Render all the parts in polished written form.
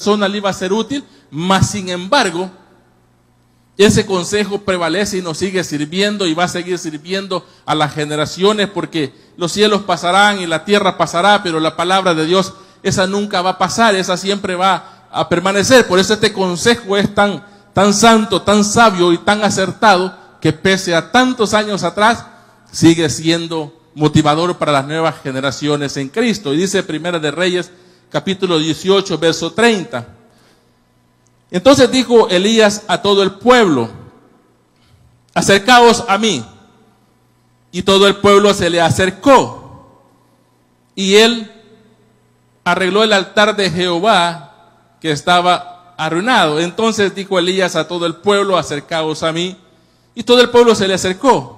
persona le iba a ser útil, mas sin embargo, ese consejo prevalece y nos sigue sirviendo y va a seguir sirviendo a las generaciones, porque los cielos pasarán y la tierra pasará, pero la palabra de Dios, esa nunca va a pasar, esa siempre va a permanecer. Por eso este consejo es tan santo, tan sabio y tan acertado, que pese a tantos años atrás, sigue siendo motivador para las nuevas generaciones en Cristo. Y dice Primera de Reyes, capítulo 18, verso 30. Entonces dijo Elías a todo el pueblo: acercaos a mí. Y todo el pueblo se le acercó. Y él arregló el altar de Jehová que estaba arruinado. Entonces dijo Elías a todo el pueblo: acercaos a mí. Y todo el pueblo se le acercó.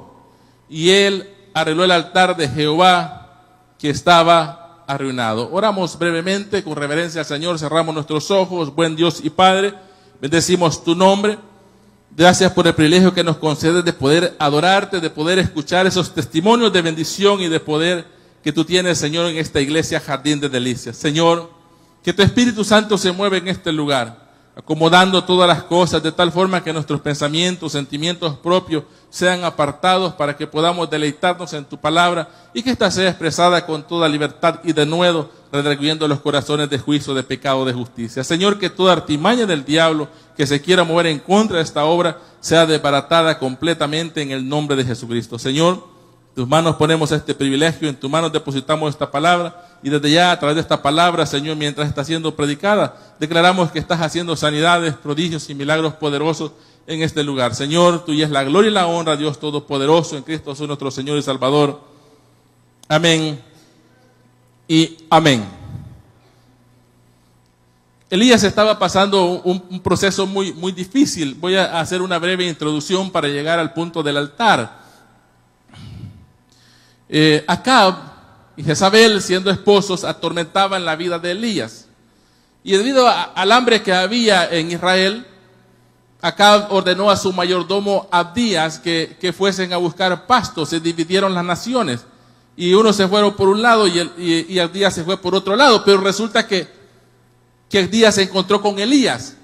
Y él arregló el altar de Jehová que estaba arruinado. Oramos brevemente, con reverencia al Señor, cerramos nuestros ojos. Buen Dios y Padre, bendecimos tu nombre. Gracias por el privilegio que nos concedes de poder adorarte, de poder escuchar esos testimonios de bendición y de poder que tú tienes, Señor, en esta iglesia Jardín de Delicias. Señor, que tu Espíritu Santo se mueva en este lugar, acomodando todas las cosas de tal forma que nuestros pensamientos, sentimientos propios sean apartados para que podamos deleitarnos en tu palabra y que ésta sea expresada con toda libertad y denuedo, redarguyendo los corazones de juicio, de pecado, de justicia. Señor, que toda artimaña del diablo que se quiera mover en contra de esta obra sea desbaratada completamente en el nombre de Jesucristo. Señor, en tus manos ponemos este privilegio, en tus manos depositamos esta palabra y desde ya a través de esta palabra, Señor, mientras está siendo predicada, declaramos que estás haciendo sanidades, prodigios y milagros poderosos en este lugar. Señor, tuya es la gloria y la honra, Dios Todopoderoso, en Cristo Jesús nuestro Señor y Salvador. Amén y amén. Elías estaba pasando un proceso muy difícil. Voy a hacer una breve introducción para llegar al punto del altar. Acab y Jezabel, siendo esposos, atormentaban la vida de Elías. Y debido al hambre que había en Israel, Acab ordenó a su mayordomo Abdías que fuesen a buscar pasto. Se dividieron las naciones y unos se fueron por un lado y Abdías se fue por otro lado. Pero resulta que Abdías se encontró con Elías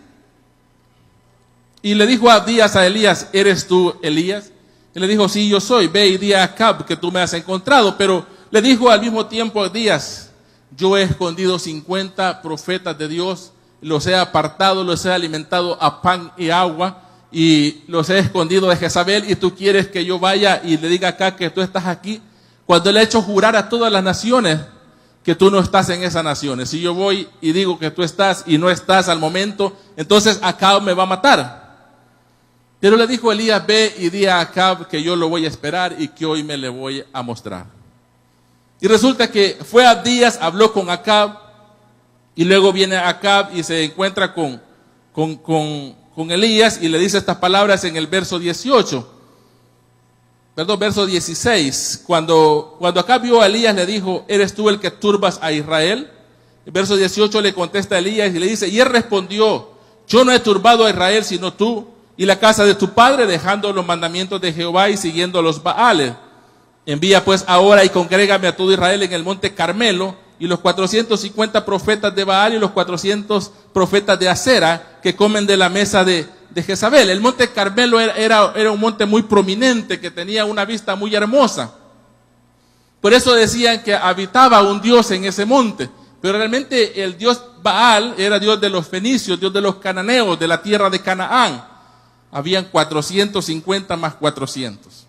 y le dijo a Abdías a Elías: ¿eres tú Elías? Y le dijo: sí, yo soy. Ve y di a Acab que tú me has encontrado. Pero le dijo al mismo tiempo a Abdías: yo he escondido 50 profetas de Dios, los he apartado, los he alimentado a pan y agua, y los he escondido de Jezabel, y tú quieres que yo vaya y le diga acá que tú estás aquí, cuando le he hecho jurar a todas las naciones que tú no estás en esas naciones. Si yo voy y digo que tú estás y no estás al momento, entonces Acab me va a matar. Pero le dijo Elías: ve y di a Acab que yo lo voy a esperar y que hoy me le voy a mostrar. Y resulta que fue Abdías, habló con Acab, y luego viene Acab y se encuentra con Elías y le dice estas palabras en el verso 16. Cuando Acab vio a Elías, le dijo: ¿eres tú el que turbas a Israel? El verso 18 le contesta a Elías y le dice: y él respondió: yo no he turbado a Israel sino tú y la casa de tu padre, dejando los mandamientos de Jehová y siguiendo los Baales. Envía pues ahora y congrégame a todo Israel en el monte Carmelo, y los 450 profetas de Baal y los 400 profetas de Acera que comen de la mesa de Jezabel. El monte Carmelo era un monte muy prominente que tenía una vista muy hermosa. Por eso decían que habitaba un dios en ese monte. Pero realmente el dios Baal era dios de los fenicios, dios de los cananeos, de la tierra de Canaán. Habían 450 más 400.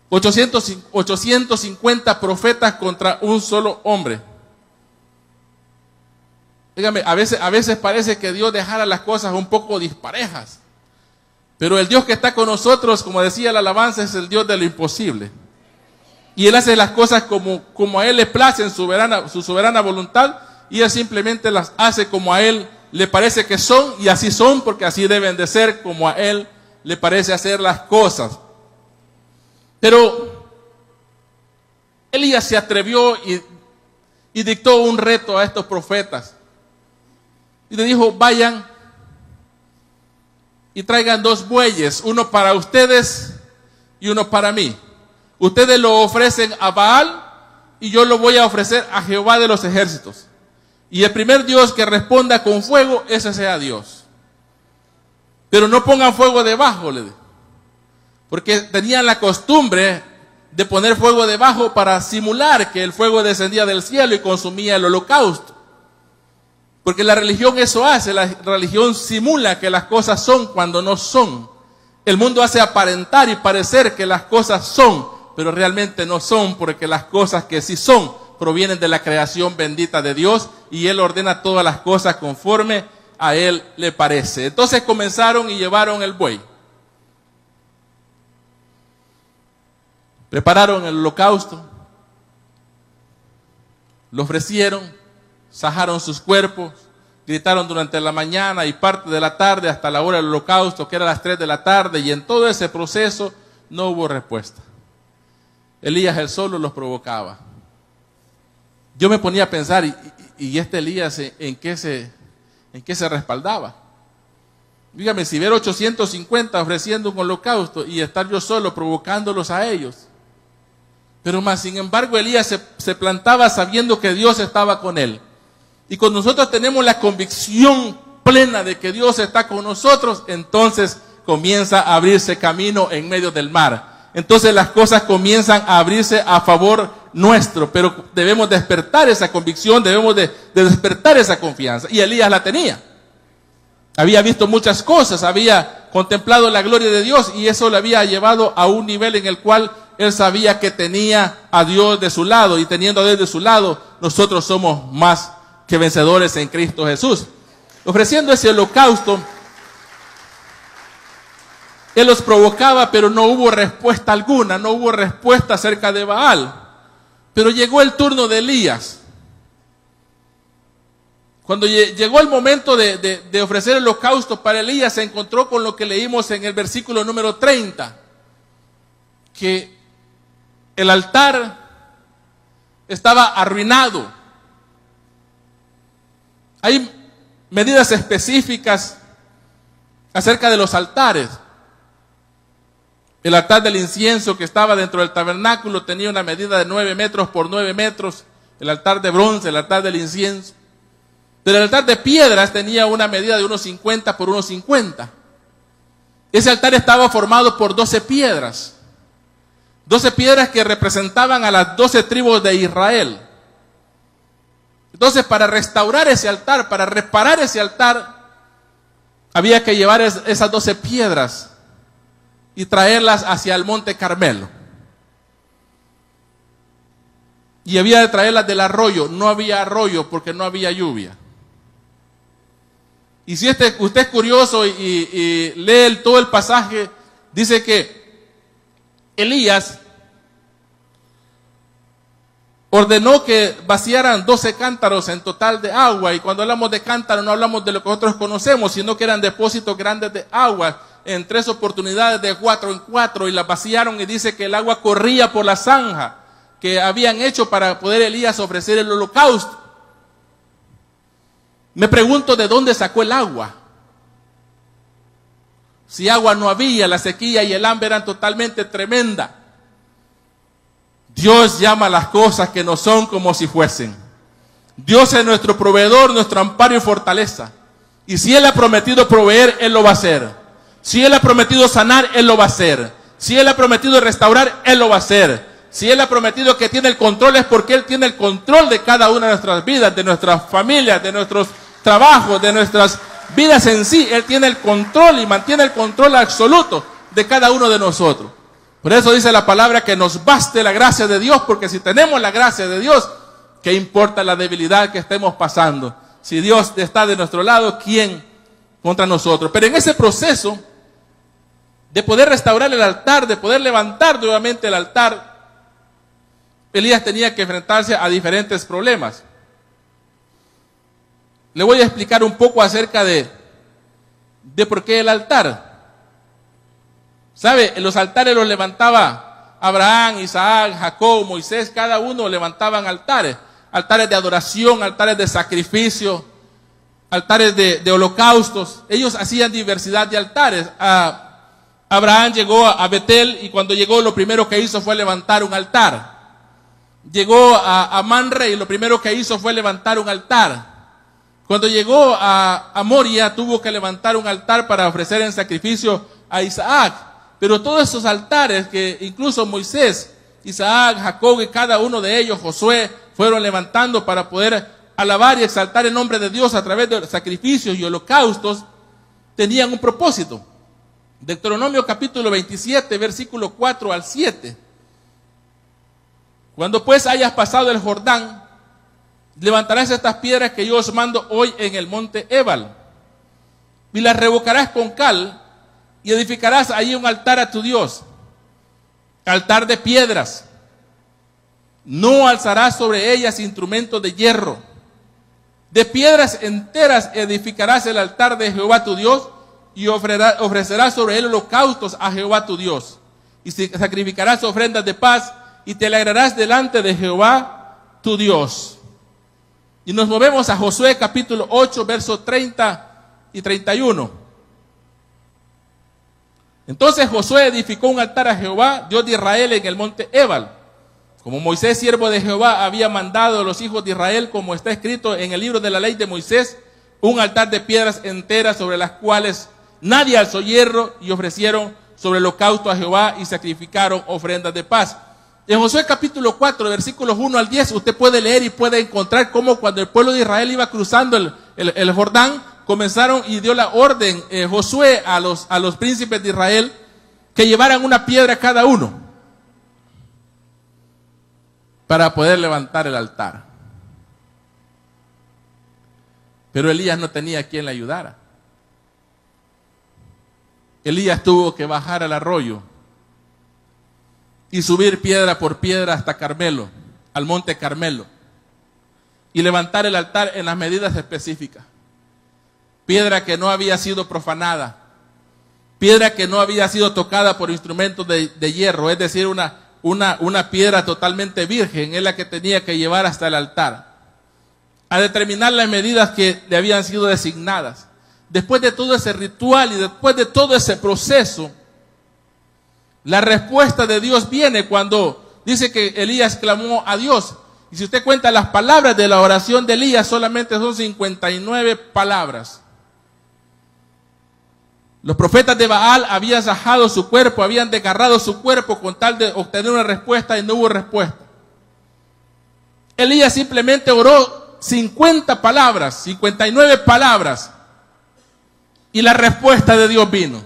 850 profetas contra un solo hombre. Dígame, a veces parece que Dios dejara las cosas un poco disparejas. Pero el Dios que está con nosotros, como decía la alabanza, es el Dios de lo imposible. Y Él hace las cosas como a Él le place en su soberana voluntad, y Él simplemente las hace como a Él le parece que son, y así son porque así deben de ser, como a Él le parece hacer las cosas. Pero Elías se atrevió y dictó un reto a estos profetas. Y le dijo: vayan y traigan 2 bueyes, uno para ustedes y uno para mí. Ustedes lo ofrecen a Baal y yo lo voy a ofrecer a Jehová de los ejércitos. Y el primer Dios que responda con fuego, ese sea Dios. Pero no pongan fuego debajo, le digo. Porque tenían la costumbre de poner fuego debajo para simular que el fuego descendía del cielo y consumía el holocausto. Porque la religión eso hace, la religión simula que las cosas son cuando no son. El mundo hace aparentar y parecer que las cosas son, pero realmente no son, porque las cosas que sí son provienen de la creación bendita de Dios y Él ordena todas las cosas conforme a Él le parece. Entonces comenzaron y llevaron el buey. Prepararon el holocausto, lo ofrecieron, sajaron sus cuerpos, gritaron durante la mañana y parte de la tarde hasta la hora del holocausto, que era las 3 de la tarde, y en todo ese proceso no hubo respuesta. Elías él solo los provocaba. Yo me ponía a pensar, ¿y este Elías en qué se respaldaba? Dígame, si ver 850 ofreciendo un holocausto y estar yo solo provocándolos a ellos. Pero más, sin embargo, Elías se plantaba sabiendo que Dios estaba con él. Y cuando nosotros tenemos la convicción plena de que Dios está con nosotros, entonces comienza a abrirse camino en medio del mar. Entonces las cosas comienzan a abrirse a favor nuestro, pero debemos despertar esa convicción, debemos de despertar esa confianza. Y Elías la tenía. Había visto muchas cosas, había contemplado la gloria de Dios y eso le había llevado a un nivel en el cual él sabía que tenía a Dios de su lado, y teniendo a Dios de su lado, nosotros somos más que vencedores en Cristo Jesús. Ofreciendo ese holocausto, él los provocaba, pero no hubo respuesta alguna, no hubo respuesta acerca de Baal. Pero llegó el turno de Elías. Cuando llegó el momento de ofrecer el holocausto para Elías, se encontró con lo que leímos en el versículo número 30, que el altar estaba arruinado. Hay medidas específicas acerca de los altares. El altar del incienso que estaba dentro del tabernáculo tenía una medida de 9 metros por 9 metros. El altar de bronce, el altar del incienso. Pero el altar de piedras tenía una medida de unos 50 por unos 50. Ese altar estaba formado por 12 piedras. 12 piedras que representaban a las 12 tribus de Israel. Entonces, para restaurar ese altar, para reparar ese altar, había que llevar esas 12 piedras y traerlas hacia el monte Carmelo. Y había de traerlas del arroyo. No había arroyo porque no había lluvia. Y si usted es curioso y lee todo el pasaje, dice que Elías ordenó que vaciaran 12 cántaros en total de agua. Y cuando hablamos de cántaro no hablamos de lo que nosotros conocemos, sino que eran depósitos grandes de agua en 3 oportunidades de 4 en 4, y las vaciaron, y dice que el agua corría por la zanja que habían hecho para poder Elías ofrecer el holocausto. Me pregunto de dónde sacó el agua. Si agua no había, la sequía y el hambre eran totalmente tremendas. Dios llama las cosas que no son como si fuesen. Dios es nuestro proveedor, nuestro amparo y fortaleza. Y si Él ha prometido proveer, Él lo va a hacer. Si Él ha prometido sanar, Él lo va a hacer. Si Él ha prometido restaurar, Él lo va a hacer. Si Él ha prometido que tiene el control, es porque Él tiene el control de cada una de nuestras vidas, de nuestras familias, de nuestros trabajos, de nuestras vidas en sí. Él tiene el control y mantiene el control absoluto de cada uno de nosotros. Por eso dice la palabra que nos baste la gracia de Dios, porque si tenemos la gracia de Dios, ¿qué importa la debilidad que estemos pasando? Si Dios está de nuestro lado, ¿quién contra nosotros? Pero en ese proceso de poder restaurar el altar, de poder levantar nuevamente el altar, Elías tenía que enfrentarse a diferentes problemas. Le voy a explicar un poco acerca de por qué el altar. ¿Sabe? Los altares los levantaba Abraham, Isaac, Jacob, Moisés. Cada uno levantaban altares. Altares de adoración, altares de sacrificio, altares de holocaustos. Ellos hacían diversidad de altares. Abraham llegó a Betel, y cuando llegó lo primero que hizo fue levantar un altar. Llegó a Manre y lo primero que hizo fue levantar un altar. Cuando llegó a Moria, tuvo que levantar un altar para ofrecer en sacrificio a Isaac. Pero todos esos altares que incluso Moisés, Isaac, Jacob y cada uno de ellos, Josué, fueron levantando para poder alabar y exaltar el nombre de Dios a través de sacrificios y holocaustos, tenían un propósito. Deuteronomio capítulo 27, versículo 4 al 7. Cuando pues hayas pasado el Jordán, levantarás estas piedras que yo os mando hoy en el monte Ebal, y las revocarás con cal, y edificarás allí un altar a tu Dios, altar de piedras. No alzarás sobre ellas instrumentos de hierro. De piedras enteras edificarás el altar de Jehová tu Dios, y ofrecerás sobre él holocaustos a Jehová tu Dios, y sacrificarás ofrendas de paz, y te alegrarás delante de Jehová tu Dios. Y nos movemos a Josué capítulo 8, versos 30 y 31. Entonces Josué edificó un altar a Jehová, Dios de Israel, en el monte Ebal, como Moisés, siervo de Jehová, había mandado a los hijos de Israel, como está escrito en el libro de la ley de Moisés, un altar de piedras enteras sobre las cuales nadie alzó hierro, y ofrecieron sobre el holocausto a Jehová y sacrificaron ofrendas de paz. En Josué capítulo 4, versículos 1 al 10, usted puede leer y puede encontrar cómo cuando el pueblo de Israel iba cruzando el Jordán, comenzaron y dio la orden Josué a los príncipes de Israel que llevaran una piedra cada uno para poder levantar el altar. Pero Elías no tenía quien le ayudara. Elías tuvo que bajar al arroyo y subir piedra por piedra hasta Carmelo, al monte Carmelo, y levantar el altar en las medidas específicas. Piedra que no había sido profanada, piedra que no había sido tocada por instrumentos de hierro, es decir, una piedra totalmente virgen, es la que tenía que llevar hasta el altar, a determinar las medidas que le habían sido designadas. Después de todo ese ritual y después de todo ese proceso, la respuesta de Dios viene cuando dice que Elías clamó a Dios. Y si usted cuenta las palabras de la oración de Elías, solamente son 59 palabras. Los profetas de Baal habían sajado su cuerpo, habían desgarrado su cuerpo con tal de obtener una respuesta, y no hubo respuesta. Elías simplemente oró 50 palabras, 59 palabras, y la respuesta de Dios vino.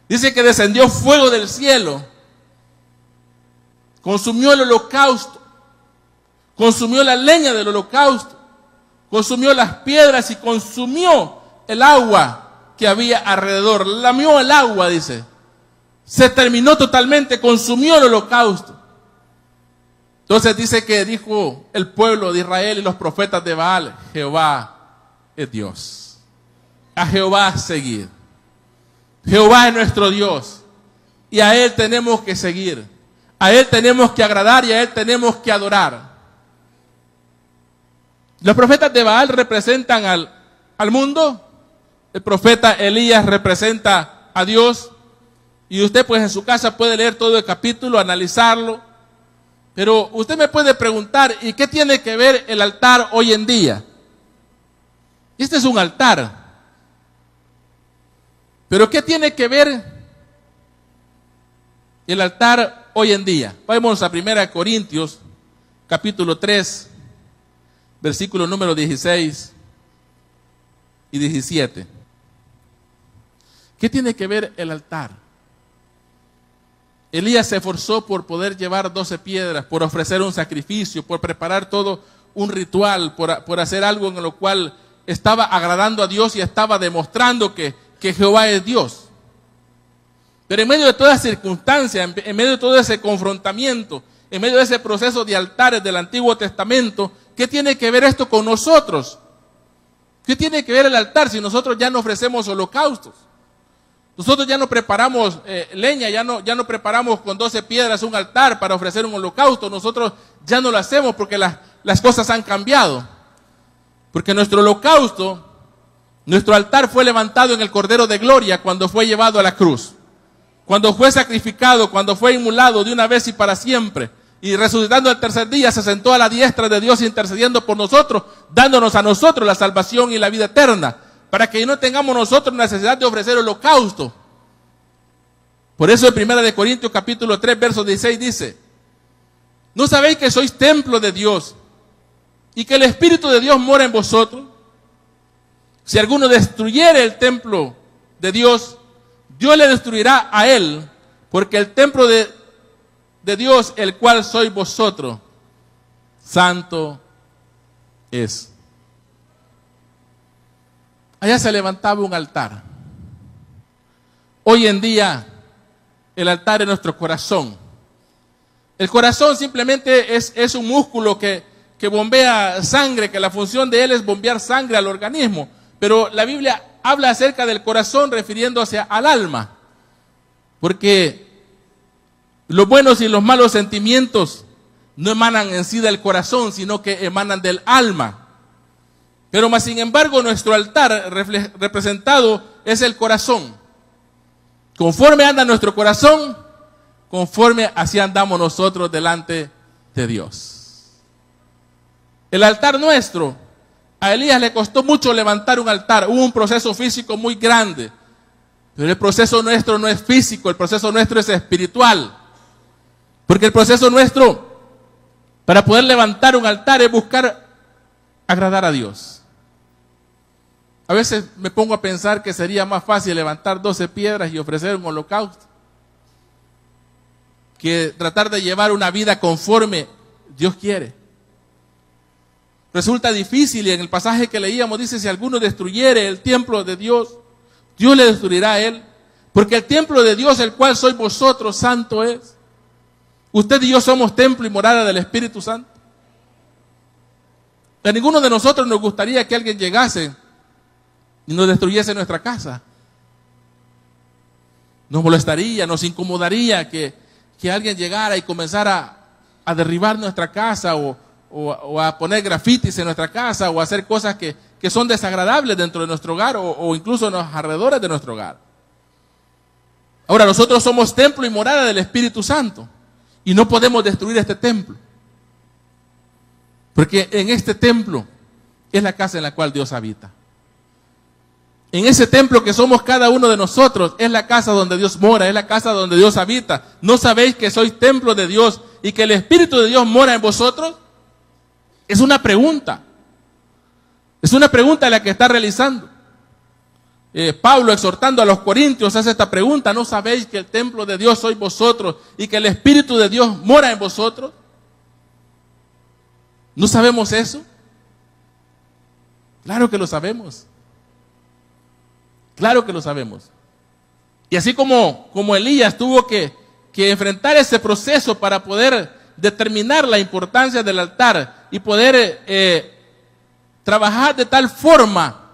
Dice que descendió fuego del cielo, consumió el holocausto, consumió la leña del holocausto, consumió las piedras y consumió el agua que había alrededor. Lamió el agua, dice. Se terminó totalmente, consumió el holocausto. Entonces dice que dijo el pueblo de Israel y los profetas de Baal: Jehová es Dios. A Jehová seguir. Jehová es nuestro Dios, y a Él tenemos que seguir, a Él tenemos que agradar y a Él tenemos que adorar. Los profetas de Baal representan al mundo, el profeta Elías representa a Dios, y usted pues en su casa puede leer todo el capítulo, analizarlo, pero usted me puede preguntar: ¿y qué tiene que ver el altar hoy en día? Este es un altar. Pero ¿qué tiene que ver el altar hoy en día? Vamos a 1 Corintios, capítulo 3, versículo número 16 y 17. ¿Qué tiene que ver el altar? Elías se esforzó por poder llevar 12 piedras, por ofrecer un sacrificio, por preparar todo un ritual, por hacer algo en lo cual estaba agradando a Dios y estaba demostrando que Jehová es Dios. Pero en medio de toda circunstancia, en medio de todo ese confrontamiento, en medio de ese proceso de altares del Antiguo Testamento, ¿qué tiene que ver esto con nosotros? ¿Qué tiene que ver el altar si nosotros ya no ofrecemos holocaustos? Nosotros ya no preparamos leña, ya no preparamos con 12 piedras un altar para ofrecer un holocausto. Nosotros ya no lo hacemos porque las cosas han cambiado. Porque nuestro holocausto, nuestro altar fue levantado en el Cordero de Gloria cuando fue llevado a la cruz. Cuando fue sacrificado, cuando fue inmolado de una vez y para siempre. y resucitando el tercer día se sentó a la diestra de Dios intercediendo por nosotros, dándonos a nosotros la salvación y la vida eterna, para que no tengamos nosotros necesidad de ofrecer holocausto. Por eso en 1 Corintios capítulo 3, verso 16 dice: ¿no sabéis que sois templo de Dios y que el Espíritu de Dios mora en vosotros? Si alguno destruyere el templo de Dios, Dios le destruirá a él, porque el templo de Dios, el cual sois vosotros, santo es. Allá se levantaba un altar. Hoy en día el altar es nuestro corazón. El corazón simplemente es un músculo que bombea sangre, que la función de él es bombear sangre al organismo. Pero la Biblia habla acerca del corazón refiriéndose al alma. Porque los buenos y los malos sentimientos no emanan en sí del corazón, sino que emanan del alma. Pero más sin embargo, nuestro altar representado es el corazón. Conforme anda nuestro corazón, conforme así andamos nosotros delante de Dios. El altar nuestro, a Elías le costó mucho levantar un altar. Hubo un proceso físico muy grande. Pero el proceso nuestro no es físico, el proceso nuestro es espiritual. Porque el proceso nuestro, para poder levantar un altar, es buscar agradar a Dios. A veces me pongo a pensar que sería más fácil levantar 12 piedras y ofrecer un holocausto, que tratar de llevar una vida conforme Dios quiere. Resulta difícil, y en el pasaje que leíamos dice: si alguno destruyere el templo de Dios, Dios le destruirá a él, porque el templo de Dios, el cual sois vosotros, santo es. Usted y yo somos templo y morada del Espíritu Santo. A ninguno de nosotros nos gustaría que alguien llegase y nos destruyese nuestra casa. Nos molestaría, nos incomodaría que alguien llegara y comenzara a derribar nuestra casa o a poner grafitis en nuestra casa o a hacer cosas que son desagradables dentro de nuestro hogar o incluso en los alrededores de nuestro hogar. Ahora, nosotros somos templo y morada del Espíritu Santo y no podemos destruir este templo, porque en este templo es la casa en la cual Dios habita. En ese templo que somos cada uno de nosotros es la casa donde Dios mora, es la casa donde Dios habita. ¿No sabéis que sois templo de Dios y que el Espíritu de Dios mora en vosotros? Es una pregunta. Es una pregunta la que está realizando. Pablo, exhortando a los corintios, hace esta pregunta: ¿no sabéis que el templo de Dios sois vosotros y que el Espíritu de Dios mora en vosotros? ¿No sabemos eso? Claro que lo sabemos. Claro que lo sabemos. Y así como Elías tuvo que enfrentar ese proceso para poder determinar la importancia del altar y poder trabajar de tal forma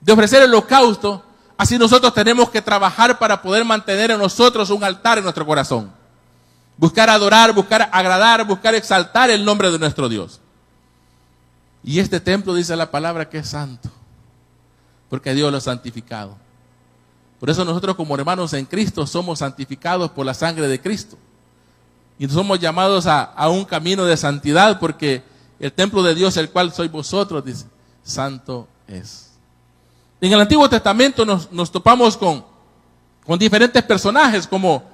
de ofrecer el holocausto, así nosotros tenemos que trabajar para poder mantener en nosotros un altar en nuestro corazón. Buscar adorar, buscar agradar, buscar exaltar el nombre de nuestro Dios. Y este templo dice la palabra que es santo, porque Dios lo ha santificado. Por eso nosotros como hermanos en Cristo somos santificados por la sangre de Cristo. Y somos llamados a un camino de santidad, porque el templo de Dios, el cual sois vosotros, dice, santo es. En el Antiguo Testamento nos topamos con diferentes personajes como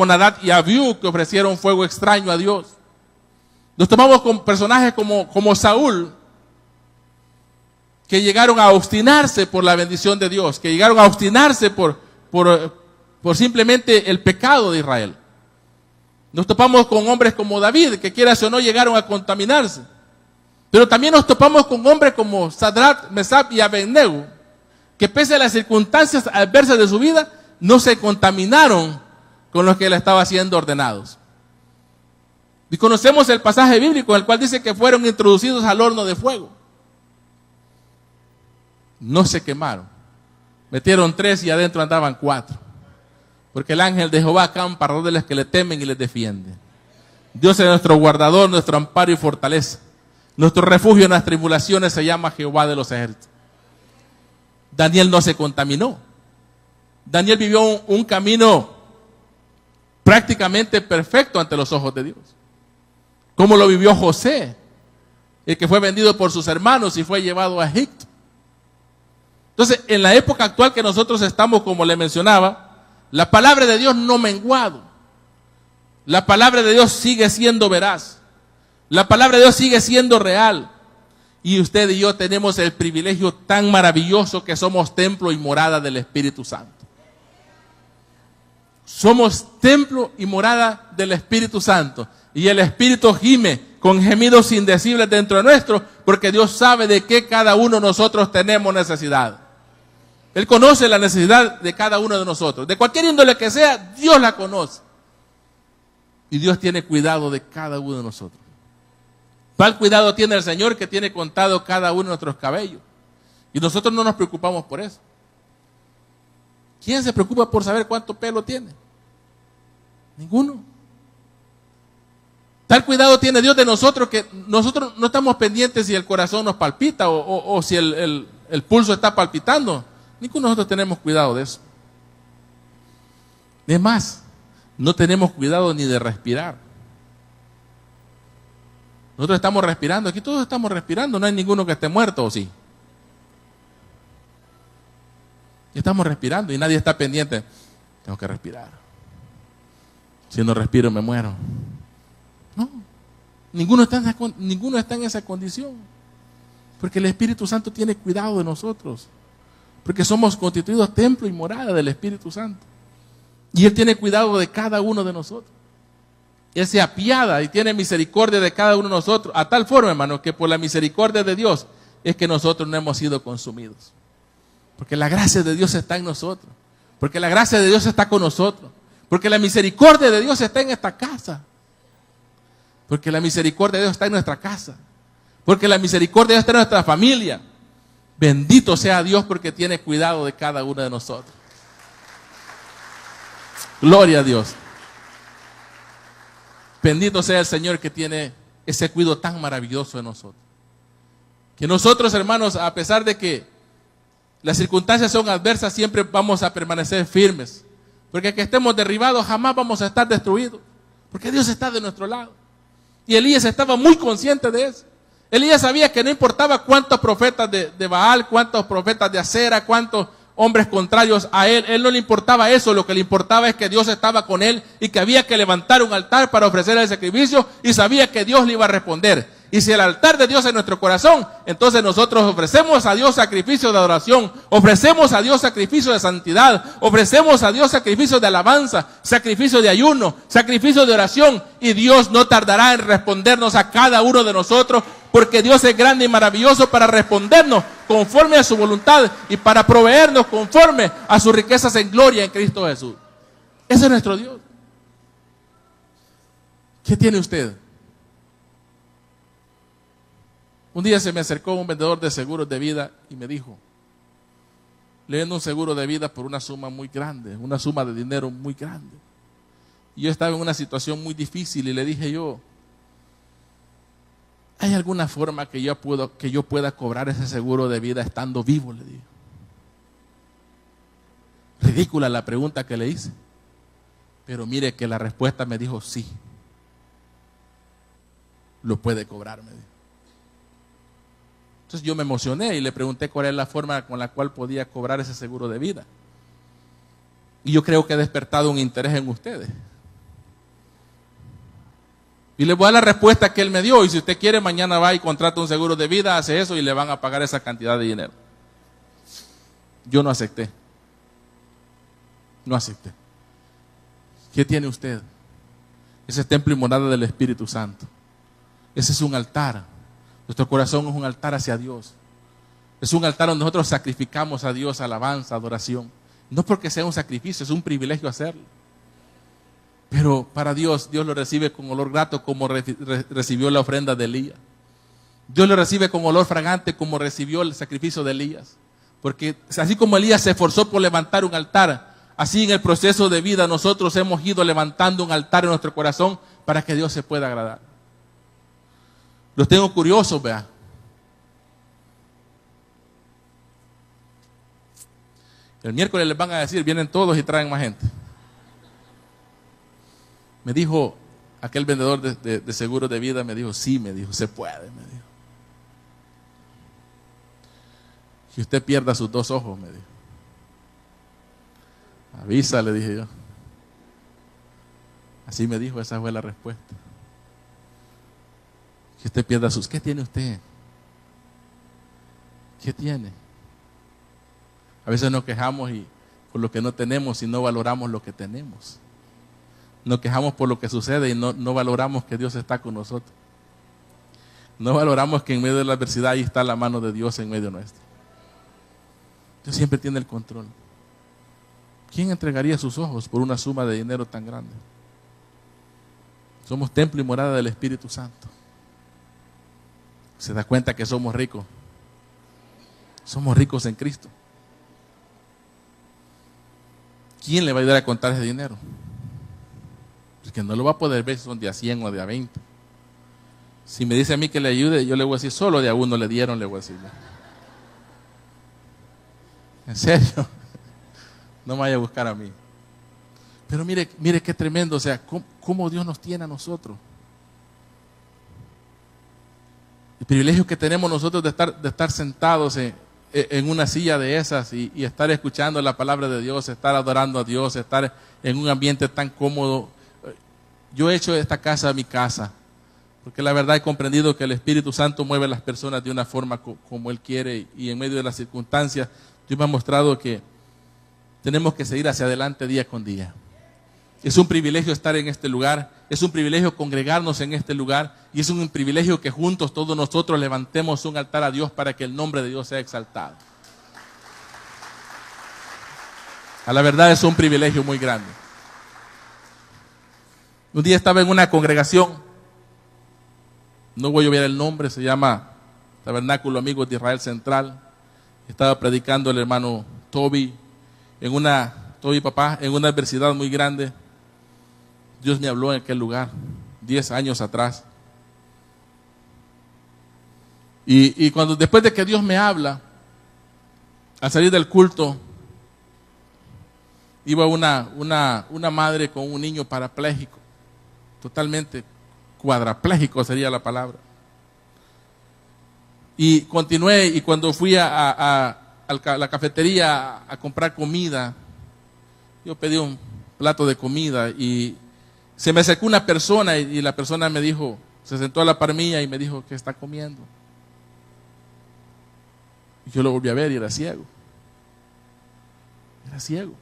Nadab y Abiú, que ofrecieron fuego extraño a Dios. Nos topamos con personajes como Saúl, que llegaron a obstinarse por la bendición de Dios, que llegaron a obstinarse por simplemente el pecado de Israel. Nos topamos con hombres como David, que quieras o no llegaron a contaminarse. Pero también nos topamos con hombres como Sadrach, Mesach y Abednego, que pese a las circunstancias adversas de su vida, no se contaminaron con los que le estaban siendo ordenados. Y conocemos el pasaje bíblico en el cual dice que fueron introducidos al horno de fuego. No se quemaron. Metieron 3 y adentro andaban 4. Porque el ángel de Jehová acampa alrededor de los que le temen y les defiende. Dios es nuestro guardador, nuestro amparo y fortaleza. Nuestro refugio en las tribulaciones se llama Jehová de los ejércitos. Daniel no se contaminó. Daniel vivió un camino prácticamente perfecto ante los ojos de Dios. Como lo vivió José, el que fue vendido por sus hermanos y fue llevado a Egipto. Entonces, en la época actual que nosotros estamos, como le mencionaba, la palabra de Dios no ha menguado. La palabra de Dios sigue siendo veraz. La palabra de Dios sigue siendo real. Y usted y yo tenemos el privilegio tan maravilloso que somos templo y morada del Espíritu Santo. Somos templo y morada del Espíritu Santo. Y el Espíritu gime con gemidos indecibles dentro de nuestro, porque Dios sabe de qué cada uno de nosotros tenemos necesidad. Él conoce la necesidad de cada uno de nosotros. De cualquier índole que sea, Dios la conoce. Y Dios tiene cuidado de cada uno de nosotros. ¿Cuál cuidado tiene el Señor que tiene contado cada uno de nuestros cabellos? Y nosotros no nos preocupamos por eso. ¿Quién se preocupa por saber cuánto pelo tiene? Ninguno. Tal cuidado tiene Dios de nosotros que nosotros no estamos pendientes si el corazón nos palpita o si el pulso está palpitando. Ninguno de nosotros tenemos cuidado de eso. Es más, no tenemos cuidado ni de respirar. Nosotros estamos respirando, aquí todos estamos respirando, no hay ninguno que esté muerto, ¿o sí? Estamos respirando y nadie está pendiente. Tengo que respirar. Si no respiro me muero. No, ninguno está en esa condición. Porque el Espíritu Santo tiene cuidado de nosotros. Porque somos constituidos templo y morada del Espíritu Santo. Y Él tiene cuidado de cada uno de nosotros. Él se apiada y tiene misericordia de cada uno de nosotros. A tal forma, hermano, que por la misericordia de Dios es que nosotros no hemos sido consumidos. Porque la gracia de Dios está en nosotros. Porque la gracia de Dios está con nosotros. Porque la misericordia de Dios está en esta casa. Porque la misericordia de Dios está en nuestra casa. Porque la misericordia de Dios está en nuestra familia. Bendito sea Dios porque tiene cuidado de cada uno de nosotros. Gloria a Dios. Bendito sea el Señor que tiene ese cuidado tan maravilloso de nosotros. Que nosotros, hermanos, a pesar de que las circunstancias son adversas, siempre vamos a permanecer firmes. Porque que estemos derribados, jamás vamos a estar destruidos. Porque Dios está de nuestro lado. Y Elías estaba muy consciente de eso. Elías sabía que no importaba cuántos profetas de Baal, cuántos profetas de Acera, cuántos hombres contrarios a él no le importaba eso. Lo que le importaba es que Dios estaba con él y que había que levantar un altar para ofrecer el sacrificio, y sabía que Dios le iba a responder. Y si el altar de Dios es nuestro corazón, entonces nosotros ofrecemos a Dios sacrificio de adoración, ofrecemos a Dios sacrificio de santidad, ofrecemos a Dios sacrificio de alabanza, sacrificio de ayuno, sacrificio de oración, y Dios no tardará en respondernos a cada uno de nosotros, porque Dios es grande y maravilloso para respondernos conforme a su voluntad y para proveernos conforme a sus riquezas en gloria en Cristo Jesús. Ese es nuestro Dios. ¿Qué tiene usted? Un día se me acercó un vendedor de seguros de vida y me dijo: le vendo un seguro de vida por una suma muy grande, una suma de dinero muy grande. Y yo estaba en una situación muy difícil y le dije yo: ¿hay alguna forma que yo pueda cobrar ese seguro de vida estando vivo? Le dije. Ridícula la pregunta que le hice, pero mire que la respuesta me dijo: sí, lo puede cobrar, me dijo. Entonces yo me emocioné y le pregunté cuál es la forma con la cual podía cobrar ese seguro de vida. Y yo creo que he despertado un interés en ustedes. Y le voy a dar la respuesta que él me dio. Y si usted quiere, mañana va y contrata un seguro de vida, hace eso y le van a pagar esa cantidad de dinero. Yo no acepté. No acepté. ¿Qué tiene usted? Ese templo y morada del Espíritu Santo. Ese es un altar. Nuestro corazón es un altar hacia Dios. Es un altar donde nosotros sacrificamos a Dios alabanza, adoración. No porque sea un sacrificio, es un privilegio hacerlo. Pero para Dios, Dios lo recibe con olor grato como recibió la ofrenda de Elías. Dios lo recibe con olor fragante como recibió el sacrificio de Elías. Porque así como Elías se esforzó por levantar un altar, así en el proceso de vida nosotros hemos ido levantando un altar en nuestro corazón para que Dios se pueda agradar. Los tengo curiosos, vea. El miércoles les van a decir: vienen todos y traen más gente. Me dijo aquel vendedor de seguros de vida, me dijo, sí, me dijo, se puede, me dijo. Que usted pierda sus 2 ojos, me dijo. Avisa, le dije yo. Así me dijo, esa fue la respuesta. Que usted pierda sus... ¿Qué tiene usted? ¿Qué tiene? A veces nos quejamos por lo que no tenemos y no valoramos lo que tenemos. Nos quejamos por lo que sucede y no valoramos que Dios está con nosotros. No valoramos que en medio de la adversidad ahí está la mano de Dios en medio nuestro. Dios siempre tiene el control. ¿Quién entregaría sus ojos por una suma de dinero tan grande? Somos templo y morada del Espíritu Santo. ¿Se da cuenta que somos ricos? Somos ricos en Cristo. ¿Quién le va a ayudar a contar ese dinero? Porque no lo va a poder ver si son de a 100 o de a 20. Si me dice a mí que le ayude, yo le voy a decir, solo de a 1 le dieron, le voy a decir. En serio, no me vaya a buscar a mí. Pero mire qué tremendo, o sea, cómo Dios nos tiene a nosotros. El privilegio que tenemos nosotros de estar sentados en una silla de esas y estar escuchando la palabra de Dios, estar adorando a Dios, estar en un ambiente tan cómodo. Yo he hecho esta casa mi casa, porque la verdad he comprendido que el Espíritu Santo mueve a las personas de una forma como Él quiere, y en medio de las circunstancias Dios me ha mostrado que tenemos que seguir hacia adelante día con día. Es un privilegio estar en este lugar, es un privilegio congregarnos en este lugar, y es un privilegio que juntos todos nosotros levantemos un altar a Dios para que el nombre de Dios sea exaltado. A la verdad es un privilegio muy grande. Un día estaba en una congregación, no voy a olvidar el nombre, se llama Tabernáculo Amigos de Israel Central. Estaba predicando el hermano Toby en una adversidad muy grande. Dios me habló en aquel lugar 10 años atrás. Y cuando después de que Dios me habla, al salir del culto, iba una madre con un niño parapléjico, totalmente cuadrapléjico sería la palabra. Y continué, y cuando fui a la cafetería a comprar comida, yo pedí un plato de comida y se me acercó una persona y la persona me dijo, se sentó a la par mía y me dijo, ¿qué está comiendo? Y yo lo volví a ver y era ciego. Era ciego.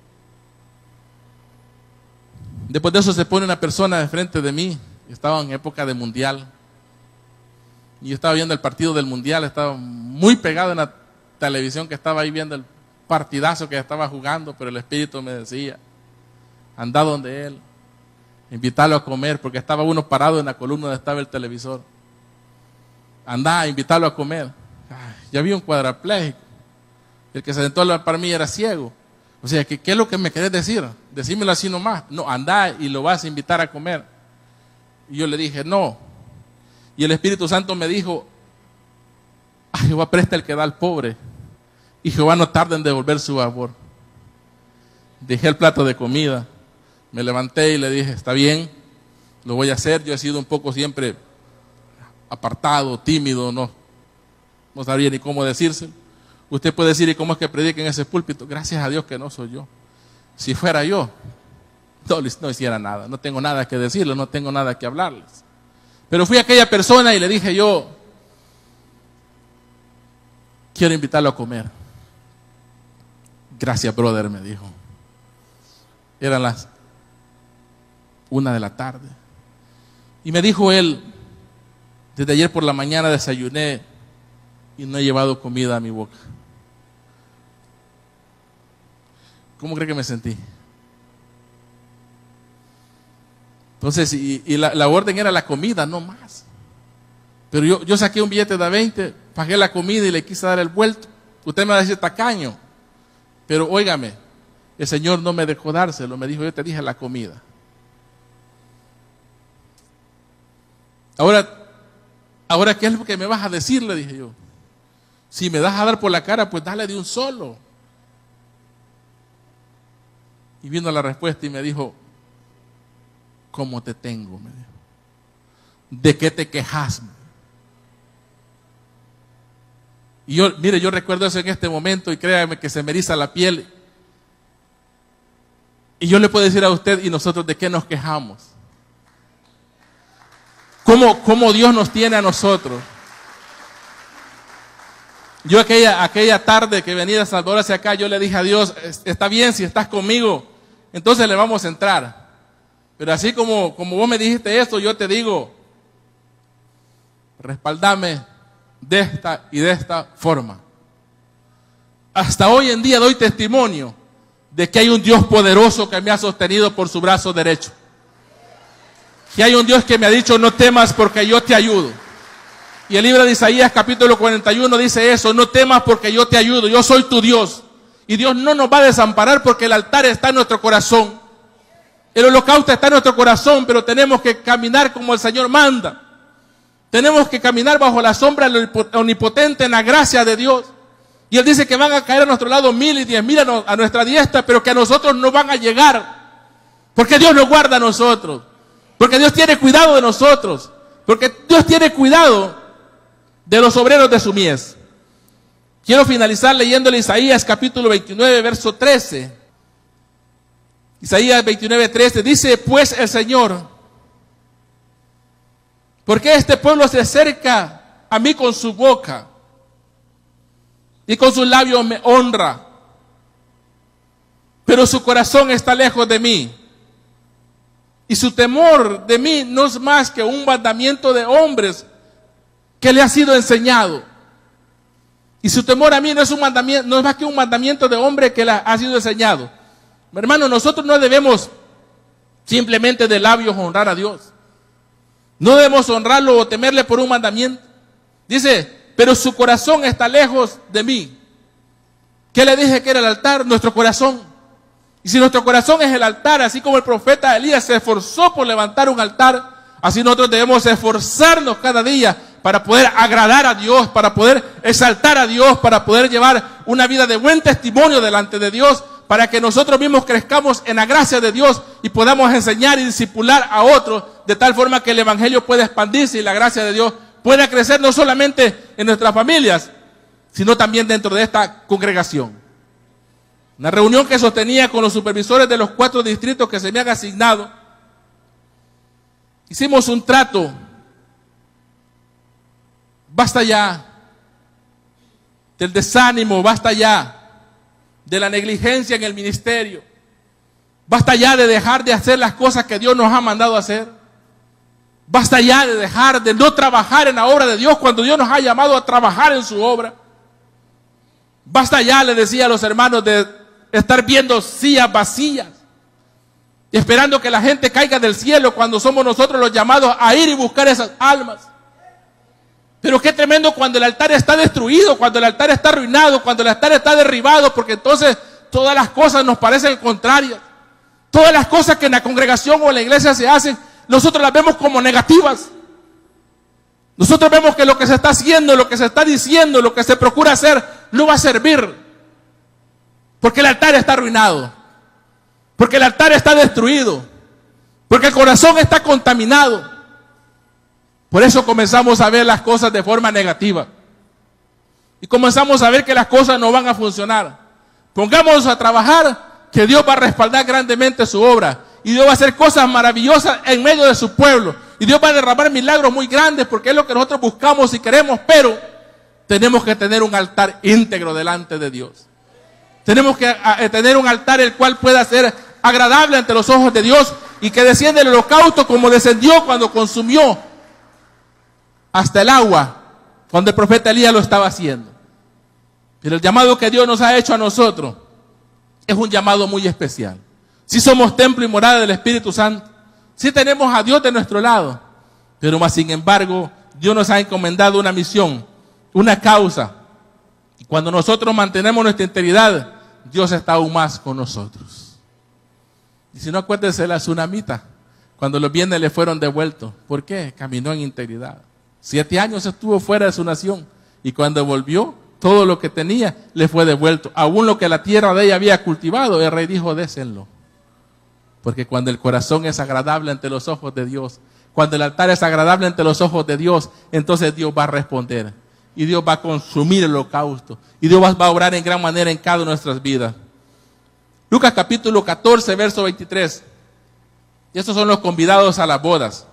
Después de eso se pone una persona de frente de mí. Estaba en época de mundial. Y yo estaba viendo el partido del mundial. Estaba muy pegado en la televisión, que estaba ahí viendo el partidazo que estaba jugando. Pero el Espíritu me decía, anda donde él, invitarlo a comer, porque estaba uno parado en la columna donde estaba el televisor. Anda, invitarlo a comer. Ya vi un cuadrapléjico. El que se sentó a la par mí era ciego. O sea, ¿qué es lo que me querés decir? Decímelo así nomás. No, anda y lo vas a invitar a comer. Y yo le dije, no. Y el Espíritu Santo me dijo, a Jehová presta el que da al pobre, y Jehová no tarda en devolver su favor. Dejé el plato de comida, me levanté y le dije, está bien, lo voy a hacer. Yo he sido un poco siempre apartado, tímido, no sabía ni cómo decírselo. Usted puede decir, ¿y cómo es que predica en ese púlpito? Gracias a Dios que no soy yo. Si fuera yo, no hiciera nada. No tengo nada que decirles, no tengo nada que hablarles. Pero fui a aquella persona y le dije yo, quiero invitarlo a comer. Gracias, brother, me dijo. Eran las 1 de la tarde. Y me dijo él, desde ayer por la mañana desayuné y no he llevado comida a mi boca. ¿Cómo cree que me sentí? Entonces, y la orden era la comida, no más. Pero yo saqué un billete de 20, pagué la comida y le quise dar el vuelto. Usted me va a decir tacaño, pero óigame, el Señor no me dejó dárselo, me dijo, yo te dije la comida. Ahora, ¿qué es lo que me vas a decir? Le dije yo. Si me das a dar por la cara, pues dale de un solo. Y vino la respuesta y me dijo, cómo te tengo, me dijo. ¿De qué te quejas? Y yo, mire, yo recuerdo eso en este momento y créame que se me eriza la piel. Y yo le puedo decir a usted, ¿y nosotros de qué nos quejamos? ¿Cómo Dios nos tiene a nosotros? Yo aquella tarde que venía de Salvador hacia acá, yo le dije a Dios, está bien si estás conmigo, entonces le vamos a entrar. Pero así como vos me dijiste esto, yo te digo, respaldame de esta y de esta forma. Hasta hoy en día doy testimonio de que hay un Dios poderoso que me ha sostenido por su brazo derecho. Que hay un Dios que me ha dicho, no temas porque yo te ayudo. Y el libro de Isaías capítulo 41 dice eso, no temas porque yo te ayudo, yo soy tu Dios. Y Dios no nos va a desamparar porque el altar está en nuestro corazón. El holocausto está en nuestro corazón, pero tenemos que caminar como el Señor manda. Tenemos que caminar bajo la sombra del omnipotente en la gracia de Dios. Y Él dice que van a caer a nuestro lado 1000 y 10,000 a nuestra diestra, pero que a nosotros no van a llegar. Porque Dios nos guarda a nosotros. Porque Dios tiene cuidado de nosotros. Porque Dios tiene cuidado de los obreros de su mies. Quiero finalizar leyéndole Isaías capítulo 29, verso 13. Isaías 29, 13. Dice, pues el Señor, ¿por qué este pueblo se acerca a mí con su boca y con sus labios me honra, pero su corazón está lejos de mí? Y su temor de mí no es más que un mandamiento de hombres que le ha sido enseñado. Y su temor a mí no es más que un mandamiento de hombre que le ha sido enseñado. Hermano, nosotros no debemos simplemente de labios honrar a Dios. No debemos honrarlo o temerle por un mandamiento. Dice, pero su corazón está lejos de mí. ¿Qué le dije que era el altar? Nuestro corazón. Y si nuestro corazón es el altar, así como el profeta Elías se esforzó por levantar un altar, así nosotros debemos esforzarnos cada día para poder agradar a Dios, para poder exaltar a Dios, para poder llevar una vida de buen testimonio delante de Dios, para que nosotros mismos crezcamos en la gracia de Dios y podamos enseñar y discipular a otros de tal forma que el evangelio pueda expandirse y la gracia de Dios pueda crecer no solamente en nuestras familias, sino también dentro de esta congregación. Una reunión que sostenía con los supervisores de los 4 distritos que se me han asignado. Hicimos un trato. Basta ya del desánimo, basta ya de la negligencia en el ministerio. Basta ya de dejar de hacer las cosas que Dios nos ha mandado a hacer. Basta ya de dejar de no trabajar en la obra de Dios cuando Dios nos ha llamado a trabajar en su obra. Basta ya, le decía a los hermanos, de estar viendo sillas vacías y esperando que la gente caiga del cielo cuando somos nosotros los llamados a ir y buscar esas almas. Pero qué tremendo cuando el altar está destruido, cuando el altar está arruinado, cuando el altar está derribado, porque entonces todas las cosas nos parecen contrarias. Todas las cosas que en la congregación o en la iglesia se hacen, nosotros las vemos como negativas. Nosotros vemos que lo que se está haciendo, lo que se está diciendo, lo que se procura hacer, no va a servir. Porque el altar está arruinado. Porque el altar está destruido. Porque el corazón está contaminado. Por eso comenzamos a ver las cosas de forma negativa. Y comenzamos a ver que las cosas no van a funcionar. Pongámonos a trabajar, que Dios va a respaldar grandemente su obra. Y Dios va a hacer cosas maravillosas en medio de su pueblo. Y Dios va a derramar milagros muy grandes porque es lo que nosotros buscamos y queremos. Pero tenemos que tener un altar íntegro delante de Dios. Tenemos que tener un altar el cual pueda ser agradable ante los ojos de Dios. Y que descienda el holocausto como descendió cuando consumió hasta el agua, cuando el profeta Elías lo estaba haciendo. Pero el llamado que Dios nos ha hecho a nosotros es un llamado muy especial. Si somos templo y morada del Espíritu Santo, si tenemos a Dios de nuestro lado, pero más sin embargo, Dios nos ha encomendado una misión, una causa. Y cuando nosotros mantenemos nuestra integridad, Dios está aún más con nosotros. Y si no, acuérdense de la tsunamita, cuando los bienes le fueron devueltos. ¿Por qué? Caminó en integridad. 7 años estuvo fuera de su nación y cuando volvió, todo lo que tenía le fue devuelto. Aún lo que la tierra de ella había cultivado, el rey dijo, désenlo. Porque cuando el corazón es agradable ante los ojos de Dios, cuando el altar es agradable ante los ojos de Dios, entonces Dios va a responder. Y Dios va a consumir el holocausto. Y Dios va a obrar en gran manera en cada una de nuestras vidas. Lucas capítulo 14, verso 23. Y estos son los convidados a las bodas.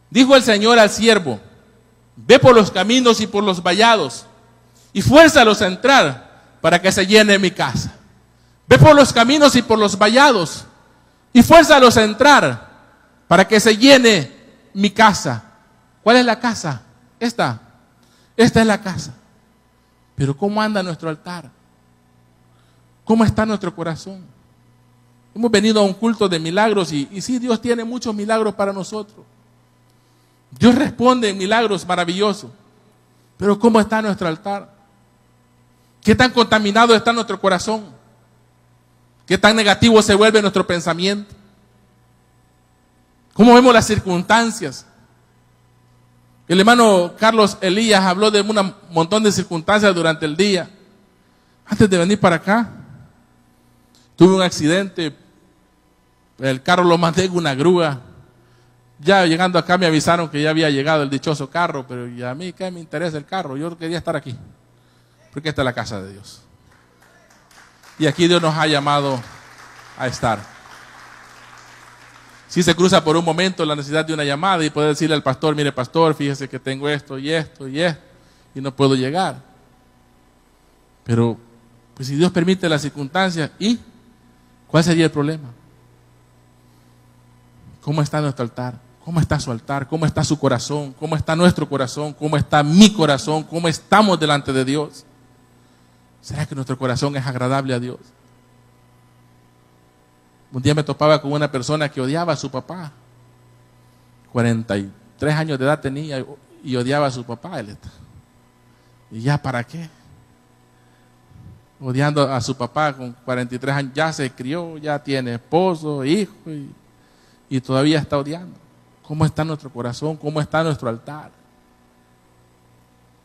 Dijo el Señor al siervo: ve por los caminos y por los vallados, y fuérzalos a entrar, para que se llene mi casa. Ve por los caminos y por los vallados, y fuérzalos a entrar, para que se llene mi casa. ¿Cuál es la casa? Esta es la casa. Pero ¿cómo anda nuestro altar? ¿Cómo está nuestro corazón? Hemos venido a un culto de milagros y sí, Dios tiene muchos milagros para nosotros. Dios responde en milagros maravillosos. Pero ¿cómo está nuestro altar? ¿Qué tan contaminado está nuestro corazón? ¿Qué tan negativo se vuelve nuestro pensamiento? ¿Cómo vemos las circunstancias? El hermano Carlos Elías habló de un montón de circunstancias durante el día. Antes de venir para acá, tuve un accidente. El carro lo mandé en una grúa. Ya llegando acá me avisaron que ya había llegado el dichoso carro, pero ¿y a mí qué me interesa el carro? Yo quería estar aquí, porque esta es la casa de Dios. Y aquí Dios nos ha llamado a estar. Si se cruza por un momento la necesidad de una llamada y puede decirle al pastor: mire pastor, fíjese que tengo esto y esto y esto y no puedo llegar. Pero pues si Dios permite las circunstancias, ¿y cuál sería el problema? ¿Cómo está nuestro altar? ¿Cómo está su altar? ¿Cómo está su corazón? ¿Cómo está nuestro corazón? ¿Cómo está mi corazón? ¿Cómo estamos delante de Dios? ¿Será que nuestro corazón es agradable a Dios? Un día me topaba con una persona que odiaba a su papá. 43 años de edad tenía y odiaba a su papá. ¿Y ya para qué? Odiando a su papá con 43 años, ya se crió, ya tiene esposo, hijo y todavía está odiando. ¿Cómo está nuestro corazón? ¿Cómo está nuestro altar?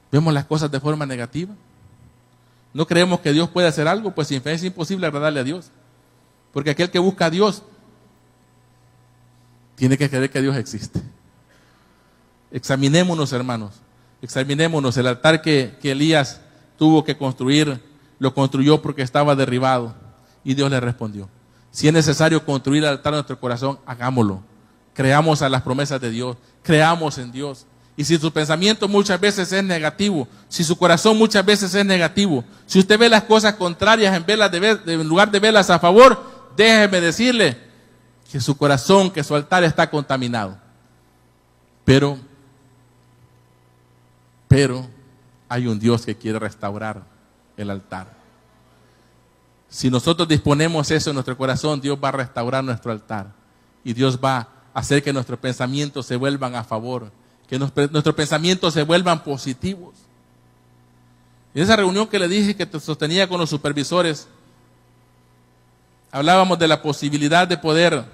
¿Vemos las cosas de forma negativa? ¿No creemos que Dios puede hacer algo? Pues sin fe es imposible agradarle a Dios. Porque aquel que busca a Dios tiene que creer que Dios existe. Examinémonos, hermanos. Examinémonos. El altar que Elías tuvo que construir, lo construyó porque estaba derribado. Y Dios le respondió: si es necesario construir el altar en nuestro corazón, hagámoslo. Creamos a las promesas de Dios. Creamos en Dios. Y si su pensamiento muchas veces es negativo, si su corazón muchas veces es negativo, si usted ve las cosas contrarias en lugar de verlas a favor, déjeme decirle que su corazón, que su altar está contaminado. Pero hay un Dios que quiere restaurar el altar. Si nosotros disponemos eso en nuestro corazón, Dios va a restaurar nuestro altar. Y Dios va a hacer que nuestros pensamientos se vuelvan a favor, que nuestros pensamientos se vuelvan positivos. En esa reunión que le dije que sostenía con los supervisores, hablábamos de la posibilidad de poder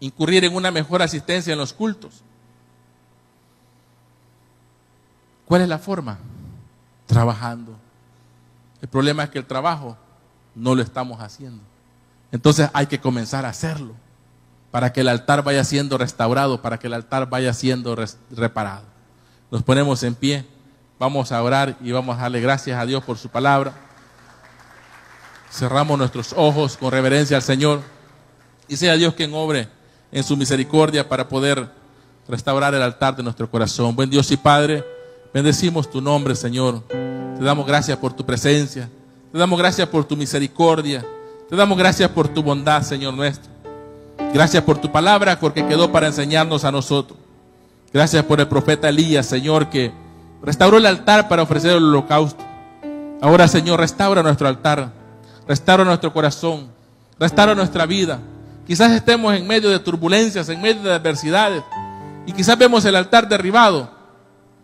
incurrir en una mejor asistencia en los cultos. ¿Cuál es la forma? Trabajando. El problema es que el trabajo no lo estamos haciendo. Entonces hay que comenzar a hacerlo para que el altar vaya siendo restaurado, para que el altar vaya siendo reparado. Nos ponemos en pie, vamos a orar y vamos a darle gracias a Dios por su palabra. Cerramos nuestros ojos con reverencia al Señor y sea Dios quien obre en su misericordia para poder restaurar el altar de nuestro corazón. Buen Dios y Padre, bendecimos tu nombre, Señor. Te damos gracias por tu presencia, te damos gracias por tu misericordia, te damos gracias por tu bondad, Señor nuestro. Gracias por tu palabra, porque quedó para enseñarnos a nosotros. Gracias por el profeta Elías, Señor, que restauró el altar para ofrecer el holocausto. Ahora, Señor, restaura nuestro altar, restaura nuestro corazón, restaura nuestra vida. Quizás estemos en medio de turbulencias, en medio de adversidades, y quizás vemos el altar derribado,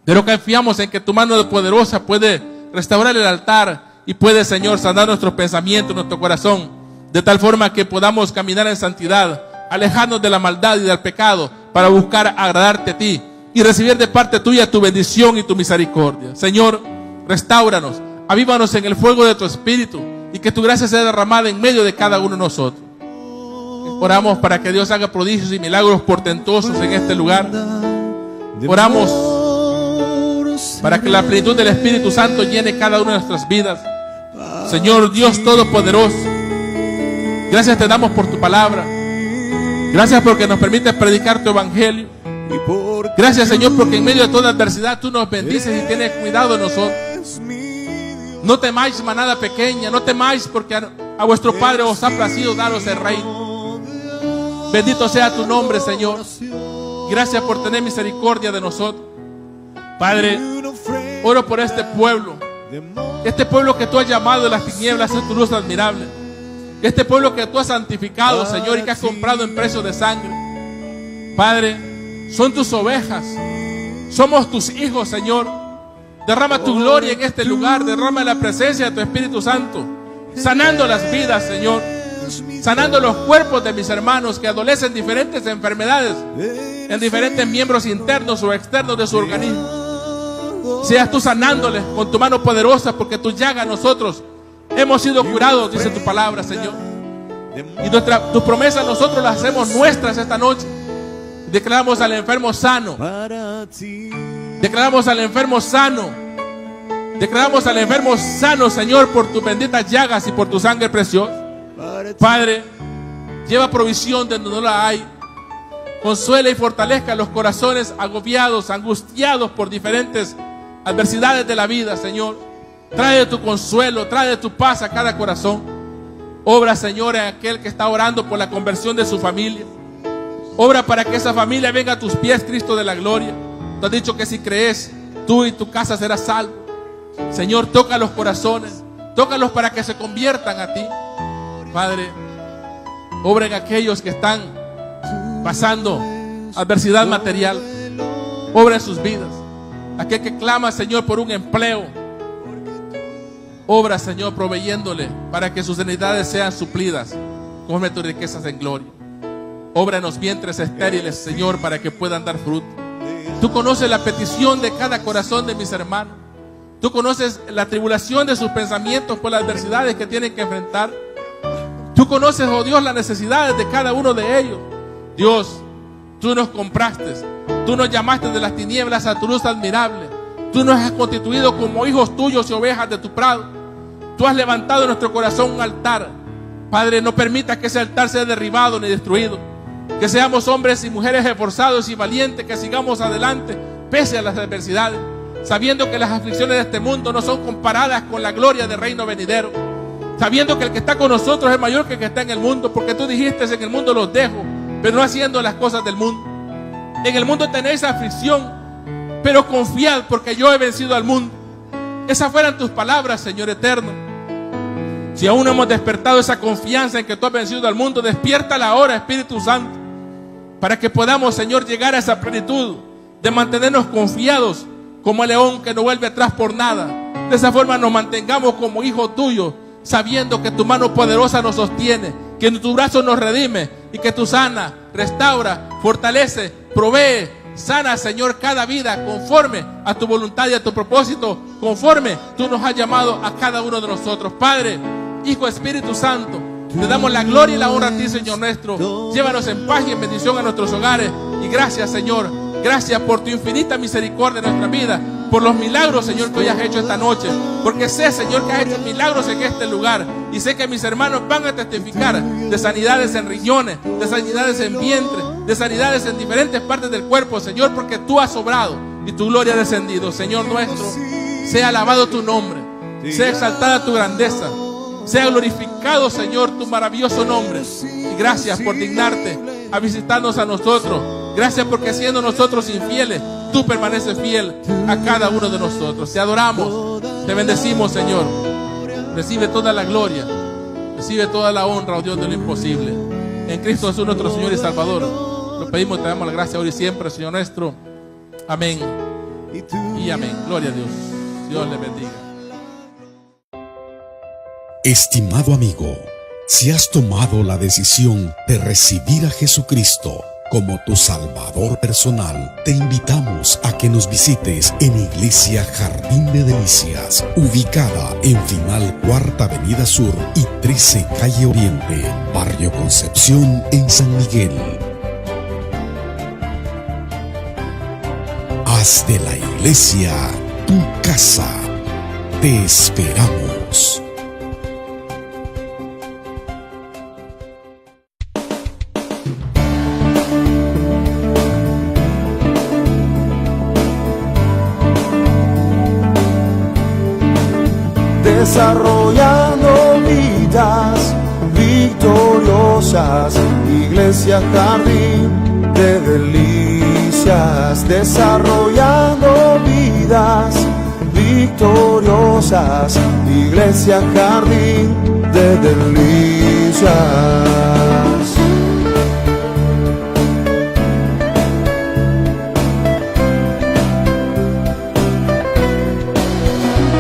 pero confiamos en que tu mano poderosa puede restaurar el altar y puede, Señor, sanar nuestros pensamientos, nuestro corazón, de tal forma que podamos caminar en santidad, alejarnos de la maldad y del pecado, para buscar agradarte a ti y recibir de parte tuya tu bendición y tu misericordia. Señor, restáuranos, avívanos en el fuego de tu espíritu y que tu gracia sea derramada en medio de cada uno de nosotros. Oramos para que Dios haga prodigios y milagros portentosos en este lugar. Oramos para que la plenitud del Espíritu Santo llene cada una de nuestras vidas. Señor Dios Todopoderoso, gracias te damos por tu palabra. Gracias porque nos permites predicar tu evangelio. Gracias, Señor, porque en medio de toda adversidad tú nos bendices y tienes cuidado de nosotros. No temáis, manada pequeña, no temáis, porque a vuestro Padre os ha placido daros el reino. Bendito sea tu nombre, Señor. Gracias por tener misericordia de nosotros. Padre, oro por este pueblo que tú has llamado de las tinieblas a tu luz admirable. Este pueblo que tú has santificado, Señor, y que has comprado en precio de sangre. Padre, son tus ovejas, somos tus hijos, Señor. Derrama tu gloria en este lugar, derrama la presencia de tu Espíritu Santo, sanando las vidas, Señor, sanando los cuerpos de mis hermanos que adolecen diferentes enfermedades en diferentes miembros internos o externos de su organismo. Seas tú sanándoles con tu mano poderosa, porque tu llaga nosotros hemos sido curados, dice tu palabra, Señor. Y tu promesa nosotros la hacemos nuestras esta noche. Declaramos al enfermo sano. Declaramos al enfermo sano. Declaramos al enfermo sano, Señor, por tus benditas llagas y por tu sangre preciosa. Padre, lleva provisión donde no la hay. Consuela y fortalezca los corazones agobiados, angustiados por diferentes adversidades de la vida, Señor. Trae tu consuelo, trae tu paz a cada corazón. Obra, Señor, en aquel que está orando por la conversión de su familia. Obra para que esa familia venga a tus pies, Cristo de la gloria. Tú has dicho que si crees, tú y tu casa serás salvo. Señor, toca los corazones, tócalos para que se conviertan a ti. Padre, obra en aquellos que están pasando adversidad material. Obra en sus vidas. Aquel que clama, Señor, por un empleo. Obra, Señor, proveyéndole para que sus necesidades sean suplidas conforme tus riquezas en gloria. Obra en los vientres estériles, Señor, para que puedan dar fruto. Tú conoces la petición de cada corazón de mis hermanos. Tú conoces la tribulación de sus pensamientos por las adversidades que tienen que enfrentar. Tú conoces, oh Dios, las necesidades de cada uno de ellos. Dios, tú nos compraste. Tú nos llamaste de las tinieblas a tu luz admirable. Tú nos has constituido como hijos tuyos y ovejas de tu prado. Tú has levantado en nuestro corazón un altar. Padre, no permitas que ese altar sea derribado ni destruido. Que seamos hombres y mujeres esforzados y valientes, que sigamos adelante pese a las adversidades, sabiendo que las aflicciones de este mundo no son comparadas con la gloria del reino venidero, sabiendo que el que está con nosotros es mayor que el que está en el mundo, porque tú dijiste: en el mundo los dejo, pero no haciendo las cosas del mundo. En el mundo tenéis aflicción, pero confiad, porque yo he vencido al mundo. Esas fueran tus palabras, Señor eterno. Si aún no hemos despertado esa confianza en que tú has vencido al mundo, despiértala ahora, Espíritu Santo, para que podamos, Señor, llegar a esa plenitud de mantenernos confiados como el león que no vuelve atrás por nada. De esa forma nos mantengamos como hijos tuyos, sabiendo que tu mano poderosa nos sostiene, que tu brazo nos redime y que tú sana, restaura, fortalece, provee, sana, Señor, cada vida conforme a tu voluntad y a tu propósito, conforme tú nos has llamado a cada uno de nosotros. Padre, Hijo, Espíritu Santo, te damos la gloria y la honra a ti, Señor nuestro. Llévanos en paz y en bendición a nuestros hogares. Y gracias, Señor, gracias por tu infinita misericordia en nuestra vida, por los milagros, Señor, que hoy has hecho esta noche. Porque sé, Señor, que has hecho milagros en este lugar. Y sé que mis hermanos van a testificar de sanidades en riñones, de sanidades en vientre, de sanidades en diferentes partes del cuerpo, Señor, porque tú has obrado y tu gloria ha descendido. Señor nuestro, sea alabado tu nombre, sea exaltada tu grandeza, sea glorificado, Señor, tu maravilloso nombre. Y gracias por dignarte a visitarnos a nosotros. Gracias porque siendo nosotros infieles, tú permaneces fiel a cada uno de nosotros. Te adoramos, te bendecimos, Señor. Recibe toda la gloria, recibe toda la honra, oh Dios de lo imposible. En Cristo Jesús, nuestro Señor y Salvador, lo pedimos y te damos la gracia hoy y siempre, Señor nuestro. Amén y amén. Gloria a Dios. Dios le bendiga. Estimado amigo, si has tomado la decisión de recibir a Jesucristo como tu Salvador personal, te invitamos a que nos visites en Iglesia Jardín de Delicias, ubicada en Final Cuarta Avenida Sur y 13 Calle Oriente, Barrio Concepción en San Miguel. Haz de la iglesia tu casa. Te esperamos. Desarrollando vidas victoriosas, Iglesia Jardín de Delicias. Desarrollando vidas victoriosas, Iglesia Jardín de Delicias.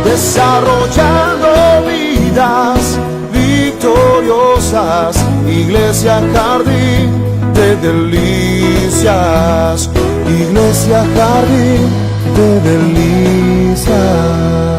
Desarrollando vidas victoriosas, Iglesia Jardín de Delicias, Iglesia Jardín de Delicias.